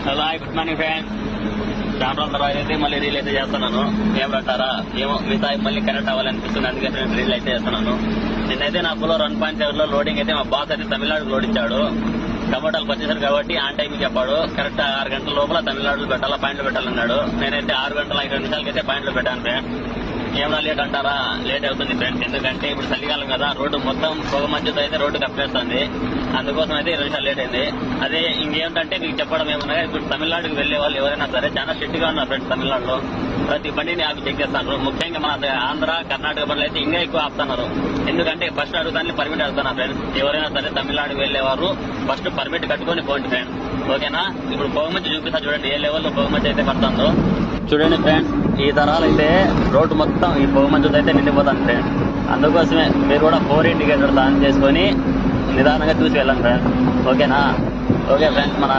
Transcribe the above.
Hello good morning friends. చాలా రోజుల తర్వాత అయితే మళ్ళీ రీల్ అయితే చేస్తున్నాను. ఏమంటారా ఏమో మిగతా మళ్ళీ కనెక్ట్ అవ్వాలనిపిస్తుంది, అందుకే ఫ్రెండ్స్ రీల్ అయితే చేస్తున్నాను. నిన్నైతే నా ఫుల్ 1.7 లో లోడింగ్ అయితే మా బాస్ అయితే తమిళనాడుకు లోడ్ ఇచ్చాడు. టమోటాలు వచ్చేసారు కాబట్టి ఆన్ టైం చెప్పాడు. కరెక్ట్ 6 గంటల లోపల తమిళనాడులో పెట్టాలా, పాయింట్లు పెట్టాలన్నాడు. నేనైతే 6 గంటల 5 నిమిషాలకి అయితే పాయింట్లు పెట్టాను ఫ్రెండ్స్. ఏమన్నా లేట్ అంటారా, లేట్ అవుతుంది ఫ్రెండ్స్. ఎందుకంటే ఇప్పుడు చలికాలం కదా, రోడ్డు మొత్తం పొగ మంచుతో అయితే రోడ్డు కప్పేస్తుంది. అందుకోసం అయితే 2 నిమిషాలు లేట్ అయింది. అదే ఇంకేంటంటే మీకు చెప్పడం ఏమన్నా, ఇప్పుడు తమిళనాడుకి వెళ్లే వాళ్ళు ఎవరైనా సరే చాలా స్ట్రిక్ట్ గా ఉన్నారు ఫ్రెండ్స్. తమిళనాడులో ప్రతి బండిని ఆపి చెక్ చేస్తున్నారు. ముఖ్యంగా మన ఆంధ్ర కర్ణాటక బండ్లు అయితే ఇంకా ఎక్కువ ఆపుతున్నారు. ఎందుకంటే ఫస్ట్ అడుగుతాను పర్మిట్ అడుగుతున్నారు ఫ్రెండ్స్. ఎవరైనా సరే తమిళనాడుకి వెళ్లేవారు ఫస్ట్ పర్మిట్ కట్టుకొని పోండి ఫ్రెండ్స్, ఓకేనా. ఇప్పుడు పొగమంచు చూపిస్తా చూడండి, ఏ లెవెల్లో పొగమంచు అయితే పడుతుందో చూడండి ఫ్రెండ్స్. ఈ తరాలు అయితే రోడ్డు మొత్తం ఈ పొగమంచుతో అయితే నిండిపోతాను ఫ్రెండ్స్. అందుకోసమే మీరు కూడా 4 ఇండికేటర్స్ ఆన్ చేసుకొని నిదానంగా చూసి వెళ్ళండి ఫ్రెండ్స్, ఓకేనా. ఓకే ఫ్రెండ్స్, మన